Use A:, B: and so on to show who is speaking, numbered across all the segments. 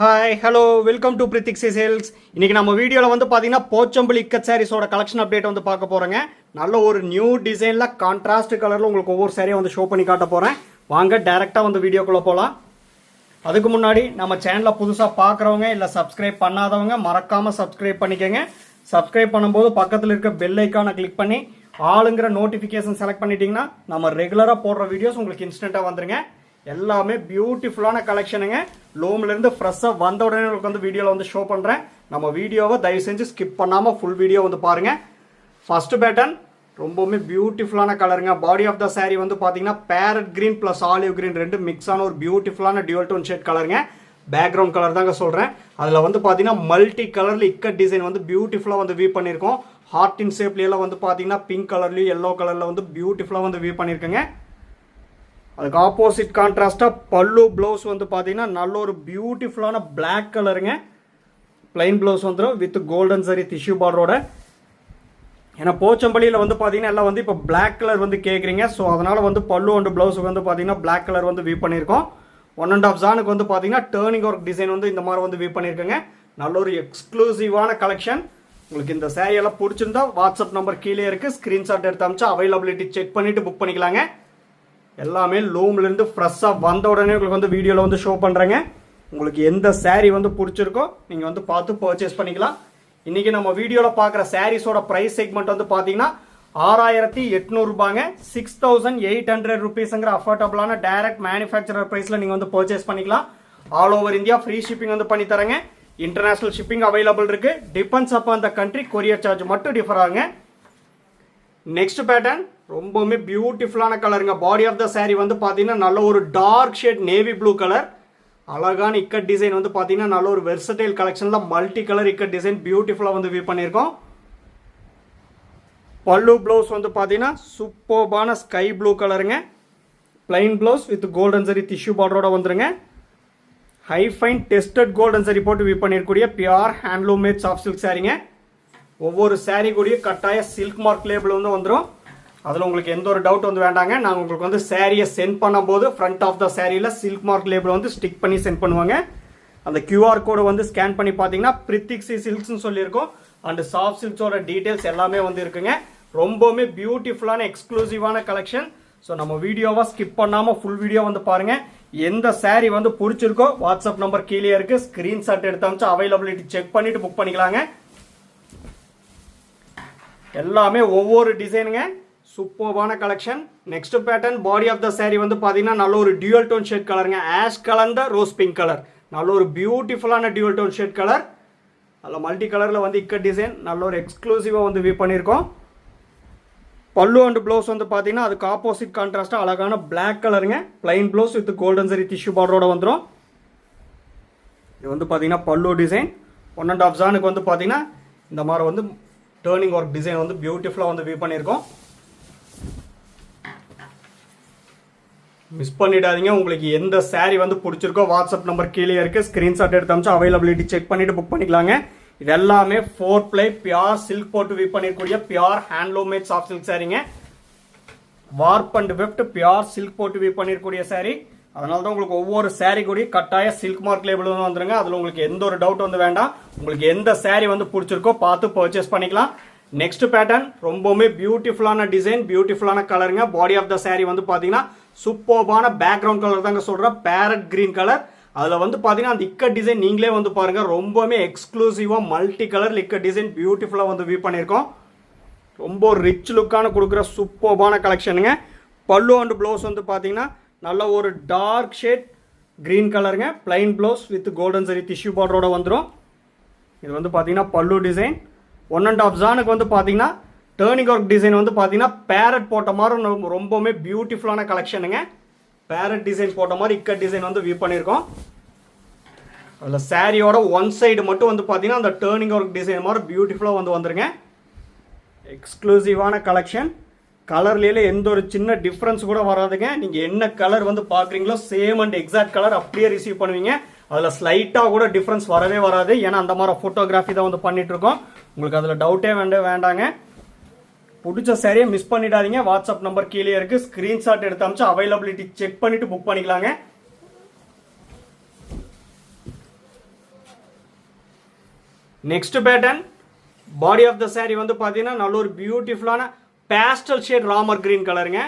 A: Hi hello welcome to பிரித்திக்ஸி sales. இன்றைக்கி நம்ம வீடியோவில் வந்து பார்த்தீங்கன்னா போச்சம்பள்ளி இக்கட் சாரீஸோட கலெக்ஷன் அப்டேட் வந்து பார்க்க போகிறேங்க. நல்ல ஒரு நியூ டிசைனில் கான்ட்ராஸ்ட் கலரில் உங்களுக்கு ஒவ்வொரு சாரியை வந்து ஷோ பண்ணி காட்ட போகிறேன். வாங்க டேரெக்டாக வந்து வீடியோக்குள்ளே போகலாம். அதுக்கு முன்னாடி நம்ம சேனலில் புதுசாக பார்க்குறவங்க இல்லை சப்ஸ்கிரைப் பண்ணாதவங்க மறக்காமல் சப்ஸ்கிரைப் பண்ணிக்கோங்க. சப்ஸ்கிரைப் பண்ணும்போது பக்கத்தில் இருக்க பெல் ஐக்கானை கிளிக் பண்ணி ஆளுங்கிற நோட்டிஃபிகேஷன் செலக்ட் பண்ணிட்டீங்கன்னா நம்ம ரெகுலராக போடுற வீடியோஸ் உங்களுக்கு இன்ஸ்டண்ட்டாக வந்துருங்க. எல்லாமே பியூட்டிஃபுல்லான கலெக்ஷனுங்க. லோம்லேருந்து ஃப்ரெஷ்ஷாக வந்த உடனே உங்களுக்கு வந்து வீடியோவில் வந்து ஷோ பண்ணுறேன். நம்ம வீடியோவை தயவு செஞ்சு ஸ்கிப் பண்ணாமல் ஃபுல் வீடியோ வந்து பாருங்கள். ஃபர்ஸ்ட் பேட்டர்ன் ரொம்பவுமே பியூட்டிஃபுல்லான கலருங்க. பாடி ஆஃப் த சாரீ வந்து பார்த்தீங்கன்னா farad green plus olive green ரெண்டு மிக்ஸ் ஆன ஒரு பியூட்டிஃபுல்லான டியூவல் டோன் ஷேட் கலருங்க. பேக்ரவுண்ட் கலர் தாங்க சொல்கிறேன். அதில் வந்து பார்த்தீங்கன்னா மல்டி கலரில் இக்கட் டிசைன் வந்து பியூட்டிஃபுல்லாக வந்து வியூ பண்ணியிருக்கோம். ஹார்ட் இன் ஷேப்லாம் வந்து பார்த்தீங்கன்னா பிங்க் கலர்லையும் எல்லோ கலரில் வந்து பியூட்டிஃபுல்லாக வந்து வியூ பண்ணியிருக்கேங்க. அதுக்கு ஆப்போசிட் கான்ட்ராஸ்டாக பல்லு ப்ளவுஸ் வந்து பார்த்தீங்கன்னா நல்ல ஒரு பியூட்டிஃபுல்லான பிளாக் கலருங்க. பிளைன் ப்ளவுஸ் வந்துடும் வித் கோல்டன் சரி டிஷ்யூ பார்டரோட. ஏன்னா போச்சம்பள்ளியில் வந்து பார்த்தீங்கன்னா எல்லாம் வந்து இப்போ பிளாக் கலர் வந்து கேட்குறீங்க. ஸோ அதனால் வந்து பல்லு அண்ட் ப்ளவுஸுக்கு வந்து பார்த்தீங்கன்னா பிளாக் கலர் வந்து வியூ பண்ணியிருக்கோம். 1.5 ஜானுக்கு வந்து பார்த்தீங்கன்னா டேர்னிங் ஒர்க் டிசைன் வந்து இந்த மாதிரி வந்து வியூ பண்ணியிருக்கேங்க. நல்ல ஒரு எக்ஸ்க்ளூசிவான கலெக்ஷன். உங்களுக்கு இந்த சேரீயெல்லாம் பிடிச்சிருந்தா வாட்ஸ்அப் நம்பர் கீழே இருக்குது, ஸ்க்ரீன்ஷாட் எடுத்து அமிச்சா அவைலபிலிட்டி செக் பண்ணிவிட்டு புக் பண்ணிக்கலாங்க. எல்லாமே லூம்லேருந்து ஃப்ரெஷ்ஷாக வந்த உடனே உங்களுக்கு வந்து வீடியோவில் வந்து ஷோ பண்ணுறேங்க. உங்களுக்கு எந்த சாரீ வந்து பிடிச்சிருக்கோ நீங்கள் வந்து பார்த்து பர்ச்சேஸ் பண்ணிக்கலாம். இன்றைக்கி நம்ம வீடியோவில் பார்க்குற சாரீஸோட ப்ரைஸ் செக்மெண்ட் வந்து பார்த்தீங்கன்னா 6800 ரூபாங்க. 6800 ருபீஸுங்கிற அஃபோர்டபுளான டைரக்ட் மேனுஃபேக்சரர் ப்ரைஸில் நீங்கள் வந்து பர்ச்சேஸ் பண்ணிக்கலாம். All over India free shipping வந்து பண்ணி தரேங்க. இன்டர்நேஷ்னல் ஷிப்பிங் அவைலபிள் இருக்குது. Depends upon the country, courier charge மட்டும் டிஃபர் ஆகுங்க. நெக்ஸ்ட் பேட்டர்ன் ரொம்பவுமே பியூட்டிஃபுல்லான கலருங்க. பாடி ஆஃப் த சாரீ வந்து பார்த்தீங்கன்னா நல்ல ஒரு dark shade navy blue colour. அழகான இக்கட் டிசைன் வந்து பார்த்தீங்கன்னா நல்ல ஒரு வெர்சடைல் கலெக்ஷனில் மல்டி கலர் இக்கட் டிசைன் பியூட்டிஃபுல்லாக வந்து வியூ பண்ணியிருக்கோம். பல்லு ப்ளவுஸ் வந்து பார்த்தீங்கன்னா சூப்பர்பான ஸ்கை ப்ளூ கலருங்க. பிளைன் ப்ளவுஸ் வித் கோல்டன் சரி டிஷ்யூ பார்டரோட வந்துருங்க. ஹை ஃபைன் டெஸ்டட் கோல்டன் சரி போட்டு வியூ பண்ணியிருக்கூடிய pure handloom made soft silk சாரீங்க. ஒவ்வொரு சாரீ கூடிய கட்டாய சில்க் மார்க் லேபிள் வந்து வந்துடும். அதில் உங்களுக்கு எந்த ஒரு டவுட் வந்து வேண்டாங்க. நாங்கள் உங்களுக்கு வந்து சாரியை சென்ட் பண்ணும்போது ஃப்ரண்ட் ஆஃப் த சாரியில் சில்க் மார்க் லேபிள் வந்து ஸ்டிக் பண்ணி சென்ட் பண்ணுவாங்க. அந்த QR கோடை வந்து ஸ்கேன் பண்ணி பார்த்தீங்கன்னா பிரித்திக்ஸி சில்க்ஸ்னு சொல்லியிருக்கோம். அண்ட் சாஃப்ட் சில்க்ஸோட டீட்டெயில்ஸ் எல்லாமே வந்து இருக்குங்க. ரொம்பவுமே பியூட்டிஃபுல்லான எக்ஸ்க்ளூசிவான கலெக்ஷன். ஸோ நம்ம வீடியோவை ஸ்கிப் பண்ணாமல் ஃபுல் வீடியோ வந்து பாருங்கள். எந்த சாரீ வந்து பிடிச்சிருக்கோ வாட்ஸ்அப் நம்பர் கீழே இருக்குது, ஸ்க்ரீன்ஷாட் எடுத்து அமிச்சு அவைலபிலிட்டி செக் பண்ணிவிட்டு புக் பண்ணிக்கலாங்க. எல்லாமே ஒவ்வொரு டிசைனுங்க. சூப்பர்பான collection. Next pattern body of the sari வந்து பார்த்தீங்கன்னா நல்ல ஒரு டியூவல் டோன் ஷேட் கலருங்க. ஆஷ் கலந்த ரோஸ் பிங்க் கலர். நல்ல ஒரு பியூட்டிஃபுல்லான டியூவல் டோன் ஷேட் கலர். நல்ல மல்டி கலரில் வந்து இக்கட் டிசைன் நல்ல ஒரு எக்ஸ்க்ளூசிவாக வந்து வியூ பண்ணியிருக்கோம். பல்லு அண்ட் ப்ளவுஸ் வந்து பார்த்தீங்கன்னா அதுக்கு ஆப்போசிட் கான்ட்ராஸ்டாக அழகான பிளாக் கலருங்க. பிளைன் ப்ளவுஸ் வித் கோல்டன் சரி டிஷ்யூ பார்டரோட வந்துடும். இது வந்து பார்த்தீங்கன்னா பல்லு டிசைன். 1.5 ஜானுக்கு வந்து பார்த்தீங்கன்னா இந்த மாதிரி வந்து டேர்னிங் ஒர்க் டிசைன் வந்து பியூட்டிஃபுல்லாக வந்து வியூ பண்ணியிருக்கோம். மிஸ் பண்ணிடாதீங்க. உங்களுக்கு எந்த சாரீ வந்து பிடிச்சிருக்கோ வாட்ஸ்அப் நம்பர் கீழே இருக்குது, ஸ்க்ரீன்ஷாட் எடுத்து அமிச்சு அவைலபிலிட்டி செக் பண்ணிவிட்டு புக் பண்ணிக்கலாங்க. இது எல்லாமே 4 ப்ளை பியூர் சில்க் போட்டு வியூ பண்ணிருக்கூடிய pure handloom made soft silk சாரீங்க. Warp and weft pure silk போட்டு வியூ பண்ணிருக்கூடிய சாரீ. அதனால தான் உங்களுக்கு ஒவ்வொரு சாரீ கூடிய கட்டாய சில்க் மார்க் லேபிள் வந்து வந்துருங்க. அதில் உங்களுக்கு எந்த ஒரு டவுட் வந்து வேண்டாம். உங்களுக்கு எந்த சாரீ வந்து பிடிச்சிருக்கோ பார்த்து பர்ச்சேஸ் பண்ணிக்கலாம். நெக்ஸ்ட் பேட்டர்ன் ரொம்பவுமே பியூட்டிஃபுல்லான டிசைன், பியூட்டிஃபுல்லான கலருங்க. பாடி ஆஃப் த சாரீ வந்து பார்த்தீங்கன்னா சூப்பர்பான பேக்ரவுண்ட் கலர் தாங்க சொல்கிறேன். Farad green colour. அதில் வந்து பார்த்தீங்கன்னா அந்த இக்கட் டிசைன் நீங்களே வந்து பாருங்கள். ரொம்பவுமே எக்ஸ்க்ளூசிவாக மல்டி கலர் இக்கட் டிசைன் பியூட்டிஃபுல்லாக வந்து வியூ பண்ணியிருக்கோம். ரொம்ப ரிச் லுக்கான கொடுக்குற சூப்பர்பான கலெக்ஷனுங்க. பல்லு அண்ட் ப்ளவுஸ் வந்து பார்த்தீங்கன்னா நல்ல ஒரு டார்க் ஷேட் கிரீன் கலருங்க. பிளைன் ப்ளவுஸ் வித் கோல்டன் சரி டிஷ்யூ பார்டரோட வந்துடும். இது வந்து பார்த்தீங்கன்னா பல்லு டிசைன். 1.5 ஜானுக்கு வந்து பார்த்தீங்கன்னா டேர்னிங் ஒர்க் டிசைன் வந்து பார்த்தீங்கன்னா பேரட் போட்ட மாதிரி ரொம்பவுமே பியூட்டிஃபுல்லான கலெக்ஷனுங்க. பேரட் டிசைன் போட்ட மாதிரி இக்கட் டிசைன் வந்து வியூ பண்ணியிருக்கோம். அதில் சாரியோட ஒன் சைடு மட்டும் வந்து பார்த்தீங்கன்னா அந்த டேர்னிங் ஒர்க் டிசைன் மாதிரி பியூட்டிஃபுல்லாக வந்து வந்துருங்க. எக்ஸ்க்ளூசிவான கலெக்ஷன். கலர்லேயே எந்த ஒரு சின்ன டிஃப்ரென்ஸ் கூட வராதுங்க. நீங்கள் என்ன கலர் வந்து பார்க்குறீங்களோ சேம் அண்ட் எக்ஸாக்ட் கலர் அப்படியே ரிசீவ் பண்ணுவீங்க. அதில் ஸ்லைட்டாக கூட டிஃப்ரென்ஸ் வரவே வராது. ஏன்னா அந்த மாதிரி ஃபோட்டோகிராஃபி தான் வந்து பண்ணிகிட்ருக்கோம். உங்களுக்கு அதில் டவுட்டே வேண்டாங்க. பிடிச்ச சாரியை மிஸ் பண்ணிடாதீங்க. வாட்ஸ்அப் நம்பர் கீழே இருக்குது, ஸ்க்ரீன்ஷாட் எடுத்து அமிச்சு அவைலபிலிட்டி செக் பண்ணிவிட்டு புக் பண்ணிக்கலாங்க. Next pattern body of the saree வந்து பார்த்தீங்கன்னா நல்ல ஒரு பியூட்டிஃபுல்லான பேஸ்டல் ஷேட் ராமர் கிரீன் கலருங்க.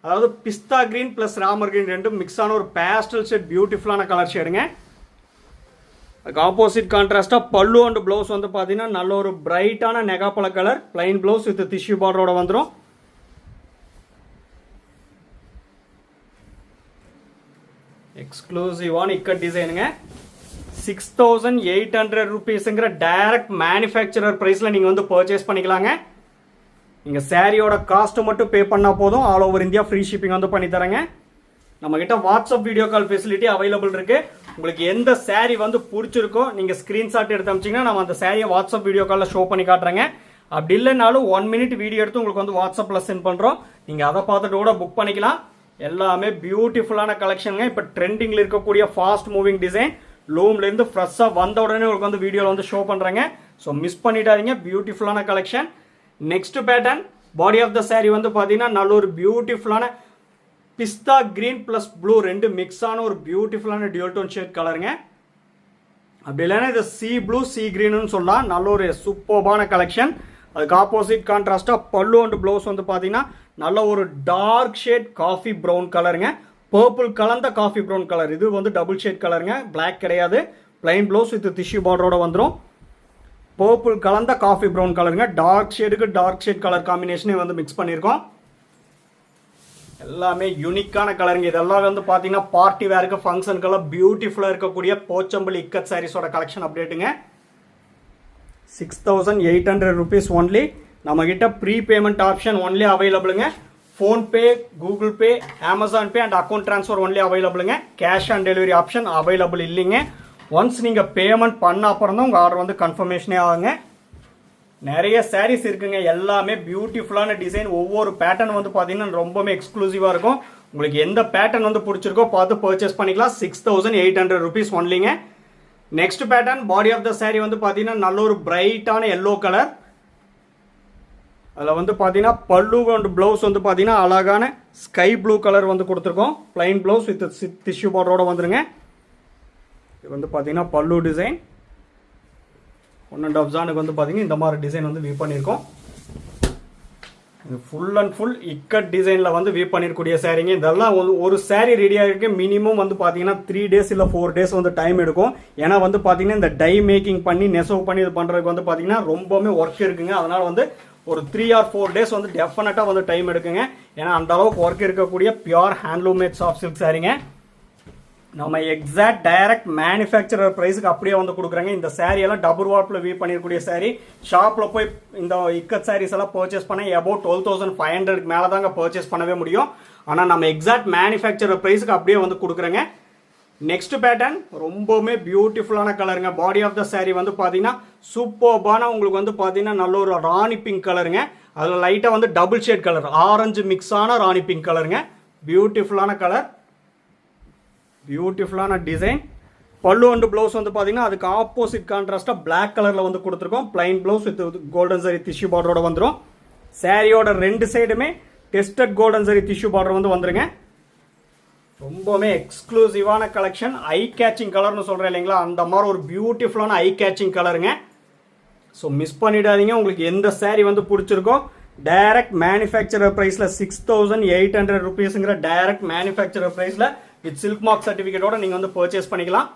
A: அதாவது பிஸ்தா கிரீன் ப்ளஸ் ராமர் கிரீன் ரெண்டும் மிக்ஸ் ஆன ஒரு பேஸ்டல் ஷேட் பியூட்டிஃபுல்லான கலர் ஷேடுங்க. அதுக்கு ஆப்போசிட் கான்ட்ராஸ்டாக பல்லு அண்ட் ப்ளவுஸ் வந்து பார்த்தீங்கன்னா நல்ல ஒரு பிரைட்டான நெகாப்பழ colour plain blouse with tissue பார்டரோட வந்துடும். எக்ஸ்க்ளூசிவான இக்கட் டிசைனுங்க. 6800 rupeesங்கிற டைரக்ட் மேனுஃபேக்சரர் ப்ரைஸில் நீங்கள் வந்து பர்ச்சேஸ் பண்ணிக்கலாங்க. நீங்கள் சாரியோட காஸ்ட்டு மட்டும் பே பண்ணால் போதும். All over India free shipping வந்து பண்ணி தரேங்க. நம்மக்கிட்ட WhatsApp video call facility available இருக்குது. உங்களுக்கு எந்த சாரீ வந்து பிடிச்சிருக்கோ நீங்கள் ஸ்க்ரீன்ஷாட் எடுத்து அமிச்சிங்கன்னா நம்ம அந்த சாரியை வாட்ஸ்அப் வீடியோ காலில் ஷோ பண்ணி காட்டுறேங்க. அப்படி இல்லைனாலும் 1 minute வீடியோ எடுத்து உங்களுக்கு வந்து வாட்ஸ்அப்பில் சென்ட் பண்ணுறோம். நீங்கள் அதை பார்த்துட்டு கூட புக் பண்ணிக்கலாம். எல்லாமே பியூட்டிஃபுல்லான கலெக்ஷனுங்க. இப்போ ட்ரெண்டிங்கில் இருக்கக்கூடிய ஃபாஸ்ட் மூவிங் டிசைன் லூம்லேருந்து ஃப்ரெஷ்ஷாக வந்த உடனே உங்களுக்கு வந்து வீடியோவில் வந்து ஷோ பண்ணுறேங்க. ஸோ மிஸ் பண்ணிடாதீங்க. பியூட்டிஃபுல்லான collection. Next pattern body of the saree வந்து பார்த்தீங்கன்னா நல்ல ஒரு பியூட்டிஃபுல்லான பிஸ்தா கிரீன் ப்ளஸ் ப்ளூ ரெண்டு மிக்ஸ் ஆன ஒரு பியூட்டிஃபுல்லான டியூல் டோன் ஷேட் கலருங்க. அப்படி இல்லைன்னா இது சி ப்ளூ சி கிரீன்னு சொல்லலாம். நல்ல ஒரு சூப்பர்பான கலெக்ஷன். அதுக்கு ஆப்போசிட் கான்ட்ராஸ்டாக பல்லு அண்ட் ப்ளவுஸ் வந்து பார்த்தீங்கன்னா நல்ல ஒரு டார்க் ஷேட் காஃபி ப்ரௌன் கலருங்க. பர்பிள் கலந்த காஃபி ப்ரௌன் கலர். இது வந்து டபுள் ஷேட் கலருங்க, பிளாக் கிடையாது. பிளைன் ப்ளவுஸ் வித் டிஷ்யூ பார்டரோட வந்துடும். பர்பிள் கலந்த காஃபி ப்ரௌன் கலருங்க. டார்க் ஷேடுக்கு டார்க் ஷேட் கலர் காம்பினேஷனே வந்து மிக்ஸ் பண்ணியிருக்கோம். எல்லாமே யூனிக்கான கலருங்க. இதெல்லாம் வந்து பார்த்தீங்கன்னா பார்ட்டி வேருக்கு ஃபங்க்ஷனுக்கெல்லாம் பியூட்டிஃபுல்லாக இருக்கக்கூடிய போச்சம்பள்ளி இக்கட் சாரீஸோட கலெக்ஷன் அப்டேட்டுங்க. 6800 rupees ஒன்லி. நம்மகிட்ட ப்ரீ பேமெண்ட் ஆப்ஷன் ஒன்லி அவைலபிளுங்க. PhonePe, Google Pay, Amazon Pay and account transfer only அவைலபிளுங்க. Cash on delivery option available இல்லைங்க. ஒன்ஸ் நீங்கள் பேமெண்ட் பண்ண அப்புறம் தான் உங்கள் ஆர்டர் வந்து கன்ஃபர்மேஷனே ஆகுங்க. நிறைய சாரீஸ் இருக்குங்க. எல்லாமே பியூட்டிஃபுல்லான டிசைன். ஒவ்வொரு பேட்டர்ன் வந்து பார்த்தீங்கன்னா ரொம்பவே எக்ஸ்க்ளூசிவாக இருக்கும். உங்களுக்கு எந்த பேட்டர்ன் வந்து பிடிச்சிருக்கோ பார்த்து பர்ச்சேஸ் பண்ணிக்கலாம். 6800 rupees ஒன்லிங்க. Next pattern body of the saree வந்து பார்த்தீங்கன்னா நல்ல ஒரு பிரைட்டான எல்லோ கலர். அதில் வந்து பார்த்தீங்கன்னா பல்லு அண்ட் ப்ளவுஸ் வந்து பார்த்தீங்கன்னா அழகான ஸ்கை ப்ளூ கலர் வந்து கொடுத்துருக்கோம். பிளைன் ப்ளவுஸ் வித் டிஷ்யூ பார்டரோட வந்துருங்க. இது வந்து பார்த்தீங்கன்னா பல்லு டிசைன். 1.5 ஜானுக்கு வந்து பார்த்தீங்கன்னா இந்த மாதிரி டிசைன் வந்து வியூ பண்ணியிருக்கோம். இது ஃபுல் அண்ட் ஃபுல் இக்கட் டிசைனில் வந்து வியூ பண்ணிருக்கூடிய சாரீங்க. இதெல்லாம் ஒரு சாரீ ரெடியாக இருக்கு மினிமம் வந்து பார்த்தீங்கன்னா 3 days இல்லை 4 days வந்து டைம் எடுக்கும். ஏன்னா வந்து பார்த்தீங்கன்னா இந்த டை மேக்கிங் பண்ணி நெசவு பண்ணி இது பண்ணுறதுக்கு வந்து பார்த்தீங்கன்னா ரொம்பவுமே ஒர்க் இருக்குங்க. அதனால் வந்து ஒரு 3 or 4 days வந்து டெஃபினட்டாக வந்து டைம் எடுக்குங்க. ஏன்னா அந்த அளவுக்கு ஒர்க் இருக்கக்கூடிய pure handloom made soft silk சாரீங்க. நம்ம எக்ஸாக்ட் டைரக்ட் மேனுஃபேக்சரர் ப்ரைஸுக்கு அப்படியே வந்து கொடுக்குறாங்க. இந்த சாரியெல்லாம் டபுள் வார்ப்பில் வியூ பண்ணிருக்கூடிய சாரீ. ஷாப்பில் போய் இந்த இக்கட் சாரீஸ் எல்லாம் பர்ச்சேஸ் பண்ண அபவுட் 12,500 மேலே தாங்க பர்ச்சேஸ் பண்ணவே முடியும். ஆனால் நம்ம எக்ஸாக்ட் மேனுஃபேக்சரர் ப்ரைஸுக்கு அப்படியே வந்து கொடுக்குறேங்க. நெக்ஸ்ட் பேட்டர்ன் ரொம்பவுமே பியூட்டிஃபுல்லான கலருங்க. பாடி ஆஃப் த saree வந்து பார்த்தீங்கன்னா சூப்பர்பான உங்களுக்கு வந்து பார்த்தீங்கன்னா நல்ல ஒரு ராணி பிங்க் கலருங்க. அதில் லைட்டாக வந்து double shade colour orange mix ஆன ராணி பிங்க் கலருங்க. பியூட்டிஃபுல்லான கலர், பியூட்டிஃபுல்லான டிசைன். பல்லு அண்ட் ப்ளவுஸ் வந்து பார்த்தீங்கன்னா அதுக்கு ஆப்போசிட் கான்ட்ராஸ்டாக பிளாக் கலரில் வந்து கொடுத்துருக்கோம். பிளைன் ப்ளவுஸ் வித் கோல்டன் சரி டிஷ்யூ பார்டரோட வந்துடும். சாரியோட ரெண்டு சைடுமே டெஸ்டட் கோல்டன் சரி டிஷ்யூ பார்டர் வந்து வந்துருங்க. ரொம்பவுமே எக்ஸ்க்ளூசிவான கலெக்ஷன். ஐ கேச்சிங் கலர்னு சொல்கிறேன் இல்லைங்களா, அந்த மாதிரி ஒரு பியூட்டிஃபுல்லான ஐ கேச்சிங் கலருங்க. ஸோ மிஸ் பண்ணிடாதீங்க. உங்களுக்கு எந்த சாரீ வந்து பிடிச்சிருக்கோ டைரக்ட் மேனுஃபேக்சரர் ப்ரைஸில் 6800 rupeesங்கிற டைரக்ட் மேனுஃபேக்சரர் ப்ரைஸில் வித் சில்க் மார்க் சர்டிஃபிகேட்டோட நீங்கள் வந்து பர்ச்சேஸ் பண்ணிக்கலாம்.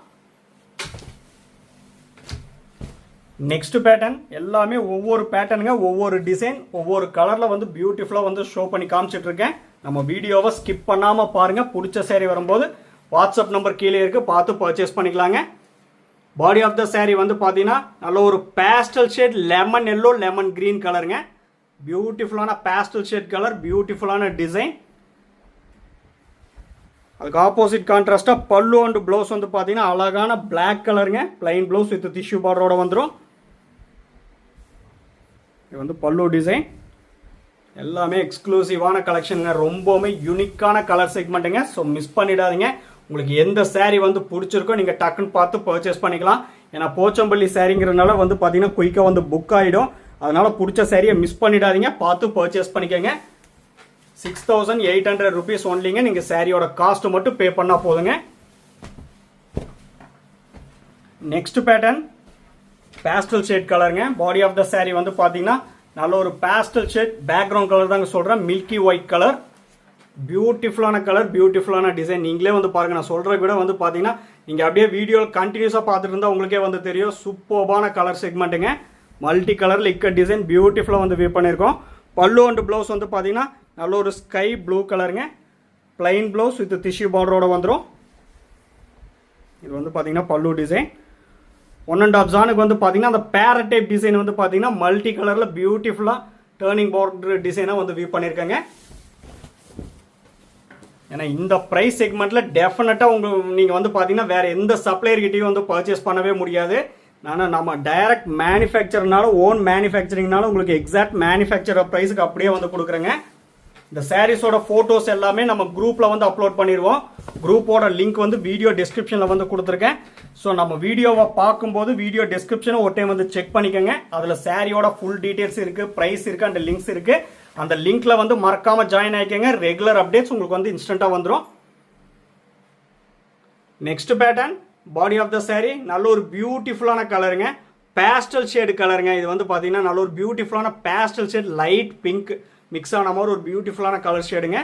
A: நெக்ஸ்ட் பேட்டர்ன் எல்லாமே ஒவ்வொரு பேட்டர்னுங்க, ஒவ்வொரு டிசைன், ஒவ்வொரு கலரில் வந்து பியூட்டிஃபுல்லாக வந்து ஷோ பண்ணி காமிச்சிட்டு இருக்கேன். நம்ம வீடியோவை ஸ்கிப் பண்ணாமல் பாருங்கள். பிடிச்ச சாரீ வரும்போது வாட்ஸ்அப் நம்பர் கீழே இருக்குது, பார்த்து பர்ச்சேஸ் பண்ணிக்கலாங்க. பாடி ஆஃப் த saree வந்து பார்த்தீங்கன்னா நல்ல ஒரு pastel shade lemon yellow lemon green கலருங்க. பியூட்டிஃபுல்லான பேஸ்டல் ஷேட் கலர், பியூட்டிஃபுல்லான டிசைன். அதுக்கு ஆப்போசிட் கான்ட்ராஸ்டாக பல்லு அண்ட் ப்ளவுஸ் வந்து பார்த்தீங்கன்னா அழகான பிளாக் கலருங்க. பிளைன் ப்ளவுஸ் வித் டிஷ்யூ பார்டரோட வந்துடும். இது வந்து பல்லு டிசைன். எல்லாமே எக்ஸ்க்ளூசிவான கலெக்ஷனுங்க. ரொம்பவுமே யூனிக்கான கலர் செக்மெண்ட்டுங்க. ஸோ மிஸ் பண்ணிடாதீங்க. உங்களுக்கு எந்த சாரீ வந்து பிடிச்சிருக்கோ நீங்கள் டக்குன்னு பார்த்து பர்ச்சேஸ் பண்ணிக்கலாம். ஏன்னா போச்சம்பள்ளி சாரீங்கிறதுனால வந்து பார்த்தீங்கன்னா குயிக்காக வந்து புக் ஆகிடும். அதனால் பிடிச்ச சாரியை மிஸ் பண்ணிடாதீங்க, பார்த்து பர்ச்சேஸ் பண்ணிக்கோங்க. 6800 rupees ஒன்லிங்க. நீங்கள் சாரியோட காஸ்ட் மட்டும் பே பண்ணால் போதுங்க. நெக்ஸ்ட் பேட்டர்ன் பேஸ்டல் ஷேட் கலருங்க. பாடி ஆஃப் த saree வந்து பார்த்தீங்கன்னா நல்ல ஒரு பேஸ்டல் ஷேட் பேக்ரவுண்ட் கலர் தாங்க சொல்கிறேன். மில்கி ஒயிட் கலர், பியூட்டிஃபுல்லான கலர், பியூட்டிஃபுல்லான டிசைன். நீங்களே வந்து பாருங்கள், நான் சொல்கிற விட வந்து பார்த்தீங்கன்னா நீங்கள் அப்படியே வீடியோவில் கண்டினியூஸாக பார்த்துட்டு இருந்தால் உங்களுக்கே வந்து தெரியும். சூப்பர்பான கலர் செக்மெண்ட்டுங்க. மல்டி கலரில் இக்கட் டிசைன் பியூட்டிஃபுல்லாக வந்து வியூ பண்ணியிருக்கோம். பல்லு அண்ட் ப்ளவுஸ் வந்து பார்த்தீங்கன்னா நல்ல ஒரு ஸ்கை ப்ளூ கலருங்க. பிளைன் ப்ளவுஸ் வித் டிஷ்யூ பார்டரோட வந்துடும். இது வந்து பார்த்தீங்கன்னா பல்லு டிசைன். 1.5 ஜானுக்கு வந்து பார்த்தீங்கன்னா அந்த பேரட் டைப் டிசைன் வந்து பார்த்தீங்கன்னா மல்டி கலரில் பியூட்டிஃபுல்லாக டேர்னிங் பார்டர் டிசைனாக வந்து வியூ பண்ணியிருக்காங்க. ஏன்னா இந்த ப்ரைஸ் செக்மெண்ட்டில் டெஃபினட்டாக நீங்கள் வந்து பார்த்தீங்கன்னா வேறு எந்த சப்ளையர்கிட்டையும் வந்து பர்ச்சேஸ் பண்ணவே முடியாது. ஆனால் நம்ம டைரக்ட் மேனுஃபேக்சர்னால ஓன் மேனுஃபேக்சரிங்னால உங்களுக்கு எக்ஸாக்ட் மேனுஃபேக்சர் ப்ரைஸுக்கு அப்படியே வந்து கொடுக்குறேங்க. இந்த சாரீஸோட ஃபோட்டோஸ் எல்லாமே நம்ம குரூப்பில் வந்து அப்லோட் பண்ணிடுவோம். குரூப்போட லிங்க் வந்து வீடியோ டிஸ்கிரிப்ஷனில் வந்து கொடுத்துருக்கேன். ஸோ நம்ம வீடியோவை பார்க்கும்போது வீடியோ டிஸ்கிரிப்ஷனை ஒரு டைம் வந்து செக் பண்ணிக்கோங்க. அதில் சாரியோட ஃபுல் டீட்டெயில்ஸ் இருக்குது, ப்ரைஸ் இருக்குது, அண்ட் லிங்க்ஸ் இருக்குது. அந்த லிங்க்ல வந்து மறக்காமல் ஜாயின் ஆகிக்கோங்க. ரெகுலர் அப்டேட்ஸ் உங்களுக்கு வந்து இன்ஸ்டண்ட்டாக வந்துடும். Next pattern body of the saree நல்ல ஒரு பியூட்டிஃபுல்லான கலருங்க. பேஸ்டல் ஷேடு கலருங்க. இது வந்து பார்த்தீங்கன்னா நல்ல ஒரு பியூட்டிஃபுல்லான pastel shade light pink mix ஆன மாதிரி ஒரு பியூட்டிஃபுல்லான கலர் ஷேடுங்க.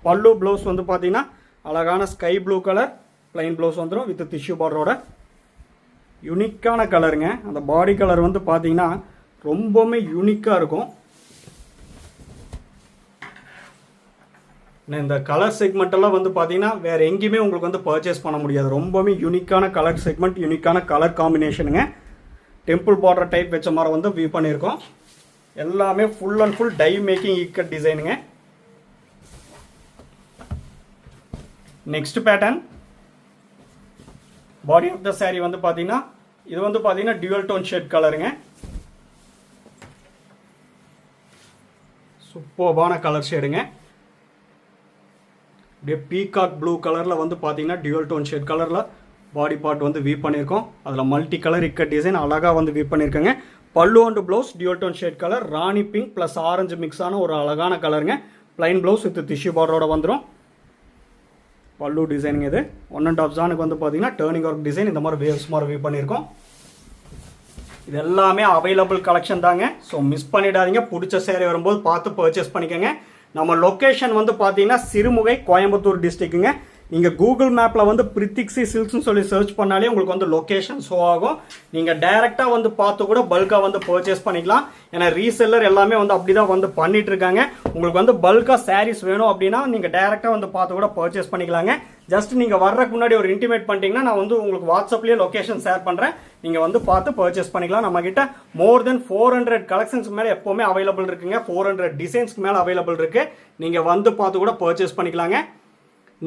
A: பல்லு ப்ளவுஸ் வந்து பார்த்தீங்கன்னா அழகான sky blue colour plain blouse வந்துடும் வித் டிஷ்யூ பார்டரோட. யூனிக்கான கலருங்க. அந்த பாடி கலர் வந்து பார்த்தீங்கன்னா ரொம்பவுமே யூனிக்காக இருக்கும். இந்த கலர் செக்மெண்ட்டெல்லாம் வந்து பார்த்தீங்கன்னா வேறு எங்கேயுமே உங்களுக்கு வந்து பர்ச்சேஸ் பண்ண முடியாது. ரொம்பவுமே யூனிக்கான கலர் செக்மெண்ட், யூனிக்கான கலர் காம்பினேஷனுங்க. டெம்பிள் பார்டர் டைப் வச்ச மாதிரி வந்து வியூ பண்ணியிருக்கோம். எல்லாமே full and full tie making ikat டிசைனுங்க. Next pattern body of the saree வந்து பார்த்தீங்கன்னா இது வந்து பார்த்தீங்கன்னா டியூவல் டோன் ஷேட் கலருங்க. சூப்பர்பான கலர் ஷேடுங்க. அப்படியே பீகாக் ப்ளூ கலரில் வந்து பார்த்தீங்கன்னா டியூவல் டோன் ஷேட் கலரில் பாடி பார்ட் வந்து வியூ பண்ணியிருக்கோம். அதில் மல்டி கலர் இக்கட் டிசைன் அழகாக வந்து வியூ பண்ணியிருக்கோங்க. Pallu and blouse dual tone shade colour rani pink plus orange mix ஆன ஒரு அழகான கலருங்க. பிளைன் ப்ளவுஸ் வித் டிஷ்யூ பார்டரோட வந்துடும். பல்லு டிசைனுங்க. இது 1.5 ஜானுக்கு வந்து பார்த்தீங்கன்னா டேர்னிங் ஒர்க் டிசைன் இந்த மாதிரி வேவ்ஸ் மாதிரி வியூ பண்ணியிருக்கோம். இது எல்லாமே அவைலபிள் கலெக்ஷன் தாங்க. ஸோ மிஸ் பண்ணிடாதீங்க. பிடிச்ச சேரீ வரும்போது பார்த்து பர்ச்சேஸ் பண்ணிக்கோங்க. நம்ம லொக்கேஷன் வந்து பார்த்தீங்கன்னா சிறுமுகை, கோயம்புத்தூர் டிஸ்ட்ரிக்ட்டுங்க. நீங்கள் கூகுள் மேப்பில் வந்து பிரித்திக்ஸி சில்க்ஸ்னு சொல்லி சர்ச் பண்ணாலே உங்களுக்கு வந்து லொக்கேஷன் ஷோ ஆகும். நீங்கள் டைரெக்டாக வந்து பார்த்து கூட பல்காக வந்து பர்ச்சேஸ் பண்ணிக்கலாம். ஏன்னா ரீசெல்லர் எல்லாமே வந்து அப்படி தான் வந்து பண்ணிட்டு இருக்காங்க. உங்களுக்கு வந்து பல்காக சாரீஸ் வேணும் அப்படின்னா நீங்கள் டைரெக்டாக வந்து பார்த்து கூட பர்ச்சேஸ் பண்ணிக்கலாங்க. ஜஸ்ட் நீங்கள் வர்றதுக்கு முன்னாடி ஒரு இன்டிமேட் பண்ணிட்டீங்கன்னா நான் வந்து உங்களுக்கு வாட்ஸ்அப்லேயே லொக்கேஷன் ஷேர் பண்ணுறேன். நீங்கள் வந்து பார்த்து பர்ச்சேஸ் பண்ணிக்கலாம். நம்மக்கிட்ட மோர் தென் 400 கலெக்ஷன்ஸ்க்கு மேலே எப்போவுமே அவைலபிள் இருக்குங்க. 400 டிசைன்ஸ்க்கு மேலே அவைலபிள் இருக்குது. நீங்கள் வந்து பார்த்து கூட பர்ச்சேஸ் பண்ணிக்கலாங்க.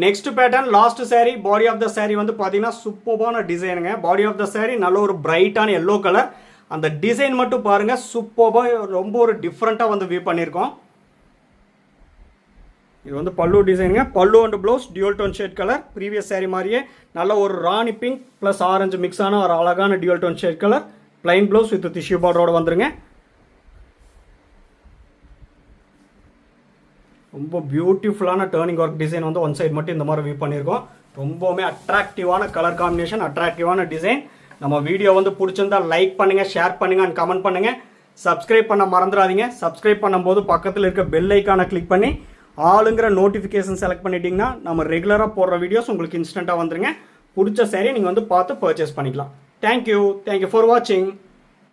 A: Next pattern last saree body of the saree வந்து பார்த்தீங்கன்னா சூப்பர்பான டிசைனுங்க. பாடி ஆஃப் த saree நல்ல ஒரு பிரைட்டான எல்லோ கலர். அந்த டிசைன் மட்டும் பாருங்கள், சூப்பர்பாக ரொம்ப ஒரு டிஃப்ரெண்ட்டாக வந்து வியூ பண்ணியிருக்கோம். இது வந்து பல்லு டிசைனுங்க. Pallu and blouse dual tone shade colour. Previous saree மாதிரியே நல்ல ஒரு rani pink plus orange mix ஆன ஒரு அழகான dual tone shade colour. Plain blouse with tissue பார்டரோட வந்துருங்க. ரொம்ப பியூட்டிஃபுல்லான டேர்னிங் ஒர்க் டிசைன் வந்து ஒன் சைடு மட்டும் இந்த மாதிரி வியூ பண்ணியிருக்கோம். ரொம்பவுமே அட்ராக்டிவான கலர் காம்பினேஷன், அட்ராக்டிவான டிசைன். நம்ம வீடியோ வந்து பிடிச்சிருந்தா லைக் பண்ணுங்கள், ஷேர் பண்ணுங்கள் அண்ட் கமெண்ட் பண்ணுங்கள். சப்ஸ்கிரைப் பண்ண மறந்துடாதீங்க. சப்ஸ்கிரைப் பண்ணும்போது பக்கத்தில் இருக்க பெல் ஐக்கானை கிளிக் பண்ணி ஆளுங்கிற நோட்டிஃபிகேஷன் செலக்ட் பண்ணிட்டீங்கன்னா நம்ம ரெகுலராக போடுற வீடியோஸ் உங்களுக்கு இன்ஸ்டண்ட்டாக வந்துருங்க. பிடிச்ச saree நீங்கள் வந்து பார்த்து பர்ச்சேஸ் பண்ணிக்கலாம். தேங்க்யூ ஃபார் வாட்சிங்.